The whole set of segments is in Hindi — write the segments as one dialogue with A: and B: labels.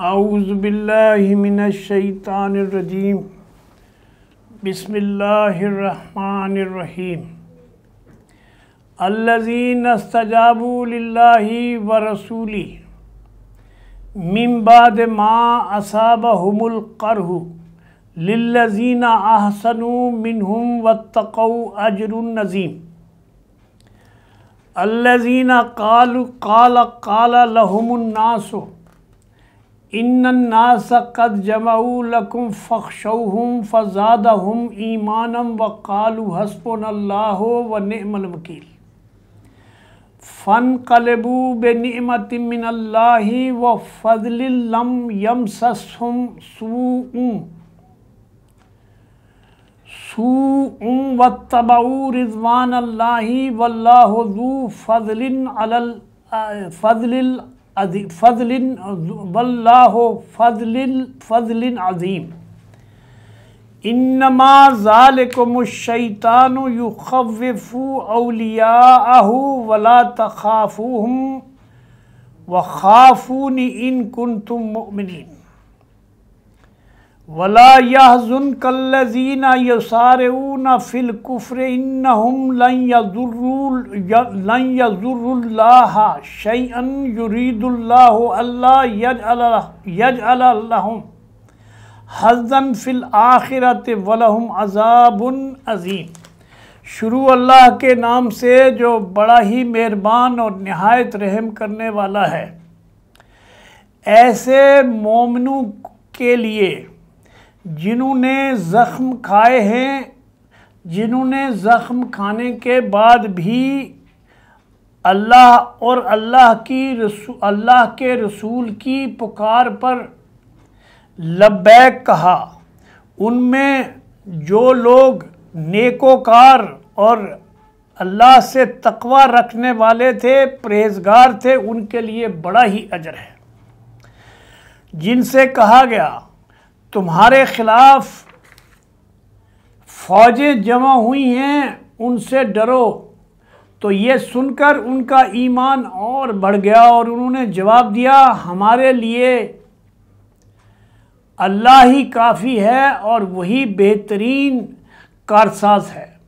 A: औज़ु बिल्लाहि मिनश शैतानिर रजीम। बिस्मिल्लाहिर्रहमानिर्रहीम। अल्लज़ीना इस्तजाबू लिल्लाहि व रसूलिहि मिन बाद मा असाबहुमुल क़रहु लिल्लज़ीना अहसनू मिनहुम वत्तक़ौ अज्रुन नज़ीम। अल्लज़ीना क़ाल लहुमुन नासु इन्नन नास क़द जमऊ लकुम फ़ख़्शौहुम फ़ज़ादहुम ईमानम व क़ालू हस्बुनल्लाहु व निअमल वकील। फ़नक़लबू बिनिअमतिम मिनल्लाहि व फ़ज़लिन लम यमससहुम सूअुन वत्तबऊ रिज़वानल्लाहि वल्लाहु ज़ू फ़ज़लिन अज़ीम। इन्नमा ज़ालिकुमुश्शैतानु युख़व्विफ़ु औलियाअहु वला तख़ाफ़ूहुम व ख़ाफ़ूनी इन कुन्तुम मुअमिनीन। वला यहज़ुनकल्लज़ीना युसारिऊना फ़िल कुफ़्रि इन्नहुम लन यज़ुर्रुल्लाहा शैअन युरीदुल्लाहु अल्ला यजअल लहुम हज़्ज़न फ़िल आखिरति व लहुम अज़ाबुन अज़ीम। शुरू अल्लाह के नाम से जो बड़ा ही मेहरबान और निहायत रहम करने वाला है। ऐसे मोमिनों के लिए जिन्होंने ज़ख्म खाए हैं, जिन्होंने ज़ख्म खाने के बाद भी अल्लाह और अल्लाह के रसूल की पुकार पर लब्बैक कहा, उनमें जो लोग नेकोकार और अल्लाह से तक़वा रखने वाले थे, परहेज़गार थे, उनके लिए बड़ा ही अजर है। जिनसे कहा गया तुम्हारे ख़िलाफ़ फ़ौजें जमा हुई हैं, उनसे डरो, तो ये सुनकर उनका ईमान और बढ़ गया और उन्होंने जवाब दिया हमारे लिए अल्लाह ही काफ़ी है और वही बेहतरीन कारसाज है।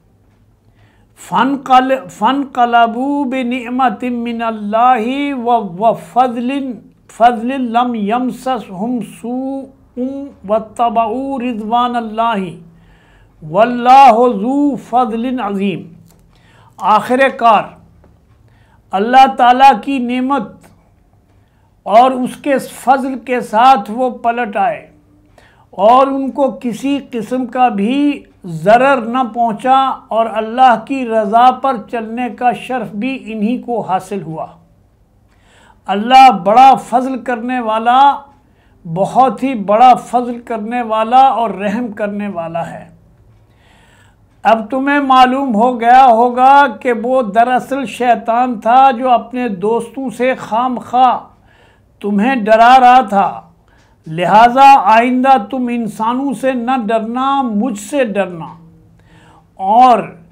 A: फ़नक़लबू बिनिअमतिम मिनल्लाहि व फ़ज़लिन लम यमससहुम सूअुन वत्तबऊ रिज़वानल्लाहि वल्लाहु ज़ू फ़ज़लिन अज़ीम। आखिरकार अल्लाह ताला की नेमत और उसके फ़ज़ल के साथ वो पलट आए और उनको किसी किस्म का भी ज़रर न पहुँचा और अल्लाह की रज़ा पर चलने का शर्फ भी इन्हीं को हासिल हुआ। अल्लाह बड़ा फ़ज़ल करने वाला, बहुत ही बड़ा फ़ज़ल करने वाला और रहम करने वाला है। अब तुम्हें मालूम हो गया होगा कि वो दरअसल शैतान था जो अपने दोस्तों से खामखा तुम्हें डरा रहा था। लिहाजा आइंदा तुम इंसानों से न डरना, मुझसे डरना, और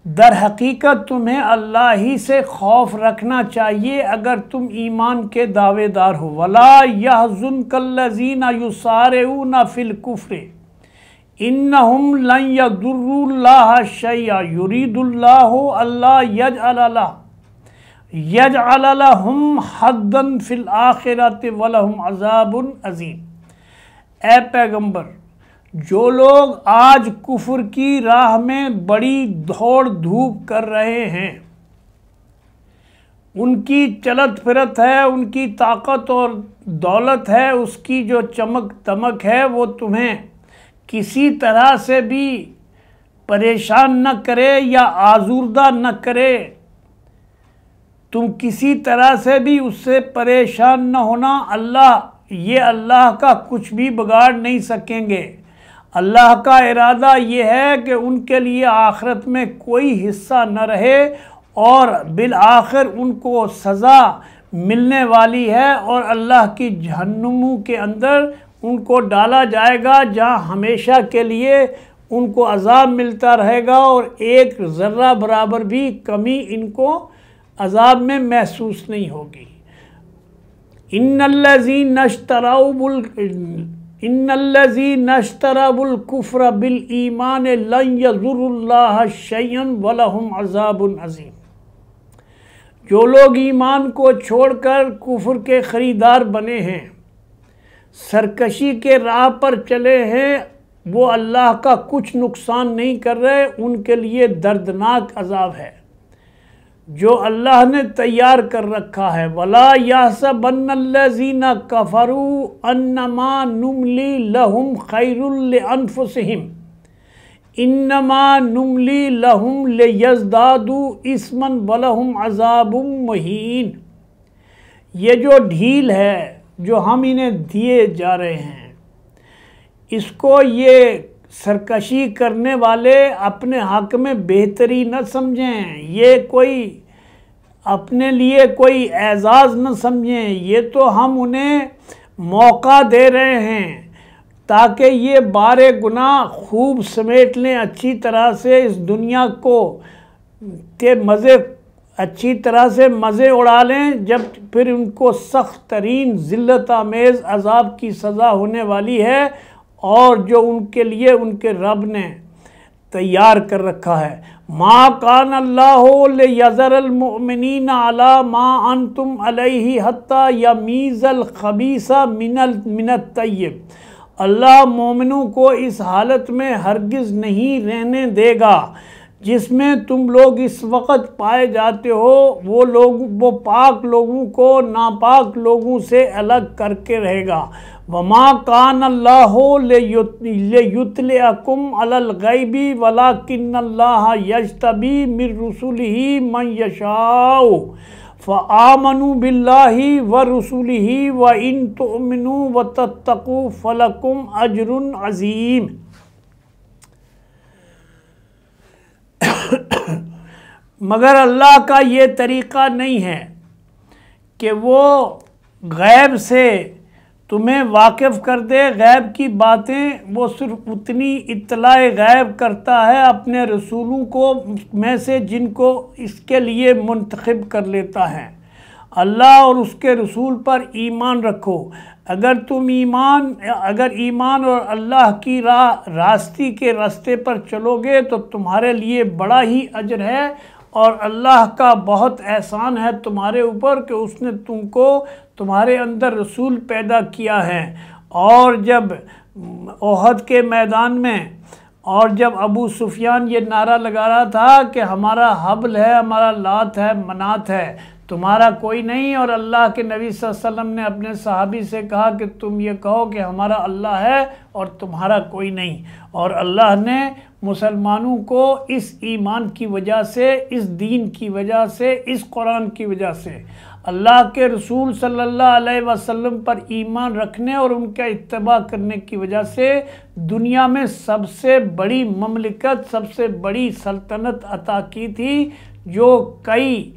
A: दर हकीकत तुम्हें अल्लाह ही से खौफ रखना चाहिए अगर तुम ईमान के दावेदार हो। वला यहज़ुनकल्लज़ीना युसारिऊना फ़िल कुफ़्रि इन्नहुम लन यज़ुर्रुल्लाहा शैअन युरीदुल्लाहु अल्ला यजअल लहुम हद्दन फ़िल आखिरति व लहुम अज़ाबुन अज़ीम। ए पैगंबर, जो लोग आज कुफ्र की राह में बड़ी दौड़ धूप कर रहे हैं, उनकी चलत फिरत है, उनकी ताकत और दौलत है, उसकी जो चमक दमक है, वो तुम्हें किसी तरह से भी परेशान न करे या आज़ुर्दा न करे। तुम किसी तरह से भी उससे परेशान न होना। अल्लाह का कुछ भी बिगाड़ नहीं सकेंगे। अल्लाह का इरादा ये है कि उनके लिए आखिरत में कोई हिस्सा न रहे और बिल आखिर उनको सज़ा मिलने वाली है और अल्लाह की जहन्नुम के अंदर उनको डाला जाएगा, जहाँ हमेशा के लिए उनको अज़ाब मिलता रहेगा और एक ज़र्रा बराबर भी कमी इनको अज़ाब में महसूस नहीं होगी। इन्नल्लज़ीना इश्तराउल कुफ्र बिल ईमान लन यज़ुरुल्लाह शैअन वलहुम अज़ाबुन अज़ीम। जो लोग ईमान को छोड़कर कुफ्र के ख़रीदार बने हैं, सरकशी के राह पर चले हैं, वो अल्लाह का कुछ नुकसान नहीं कर रहे, उनके लिए दर्दनाक अज़ाब है जो अल्लाह ने तैयार कर रखा है। वला यहसबन्नल्लज़ीना कफ़रू अन्नमा नुमली लहुम खैरुल लिअन्फुसिहिम इन्नमा नुमली लहुम लियज़दादू इस्मन वलहुम अज़ाबुम मुहीन। ये जो ढील है जो हम इन्हें दिए जा रहे हैं, इसको ये सरकशी करने वाले अपने हक़ में बेहतरी न समझें, ये कोई अपने लिए कोई एजाज़ न समझें। ये तो हम उन्हें मौका दे रहे हैं ताकि ये बारे गुनाह खूब समेट लें, अच्छी तरह से इस दुनिया को के मज़े अच्छी तरह से मज़े उड़ा लें, जब फिर उनको सख्त तरीन ज़िल्लत आमेज़ अज़ाब की सज़ा होने वाली है और जो उनके लिए उनके रब ने तैयार कर रखा है। मा कान अल्लाहु लियज़रल मुमिनीना अला मा अंतुम अलैहि हत्ता यमीज़ल खबीसा मिनत तय्यब। अल्लाह मोमिनों को इस हालत में हरगिज़ नहीं रहने देगा जिसमें तुम लोग इस वक़्त पाए जाते हो। वो पाक लोगों को नापाक लोगों से अलग करके रहेगा। वमा कान अल्लाहु लियुत्लिअकुम अलल गैबी वलाकिन्नल्लाह यज्तबी मिर रुसुलिही मन यशाउ फ़आमनु बिल्लाहि व रुसुलिही व इन तुमिनु व तत्तकू फलकुम अजरुन अज़ीम। मगर अल्लाह का ये तरीक़ा नहीं है कि वो गैब से तुम्हें वाकिफ़ कर दे। गैब की बातें वो सिर्फ़ उतनी इत्तलाए गैब करता है अपने रसूलों को में से जिनको इसके लिए मुंतखब कर लेता है। अल्लाह और उसके रसूल पर ईमान रखो। अगर ईमान और अल्लाह की रास्ती के रास्ते पर चलोगे तो तुम्हारे लिए बड़ा ही अजर है और अल्लाह का बहुत एहसान है तुम्हारे ऊपर कि उसने तुमको तुम्हारे अंदर रसूल पैदा किया है। और जब ओहद के मैदान में और जब अबू सुफियान ये नारा लगा रहा था कि हमारा हब्ल है, हमारा लात है, मनात है, तुम्हारा कोई नहीं, और अल्लाह के नबी सल्लल्लाहु अलैहि वसल्लम ने अपने सहाबी से कहा कि तुम ये कहो कि हमारा अल्लाह है और तुम्हारा कोई नहीं। और अल्लाह ने मुसलमानों को इस ईमान की वजह से, इस दीन की वजह से, इस कुरान की वजह से, अल्लाह के रसूल सल्लल्लाहु अलैहि वसल्लम पर ईमान रखने और उनका इत्तबा करने की वजह से दुनिया में सबसे बड़ी ममलिकत, सबसे बड़ी सल्तनत अता की थी जो कई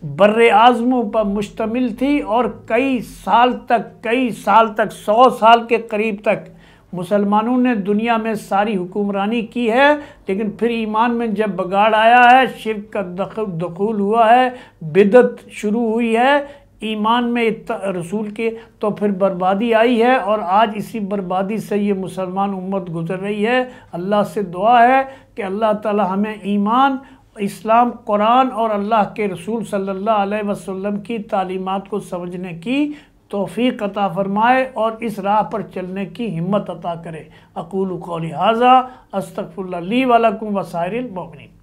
A: बर्रे आज़मों पर मुश्तमिल थी और कई साल तक 100 साल के करीब तक मुसलमानों ने दुनिया में सारी हुक्मरानी की है। लेकिन फिर ईमान में जब बगाड़ आया है, शिर्क का दखूल हुआ है, बिदत शुरू हुई है ईमान में रसूल के, तो फिर बर्बादी आई है और आज इसी बर्बादी से ये मुसलमान उम्मत गुजर रही है। अल्लाह से दुआ है कि अल्लाह ताला हमें ईमान, इस्लाम, कुरान और अल्लाह के रसूल सल्लल्लाहु अलैहि वसल्लम की तालीमात को समझने की तौफीक अता फ़रमाए और इस राह पर चलने की हिम्मत अता करे। अक़ूलु क़ौली हाज़ा अस्तग़फ़िरुल्लाह ली व लकुम व साइरिल मोमिनीन।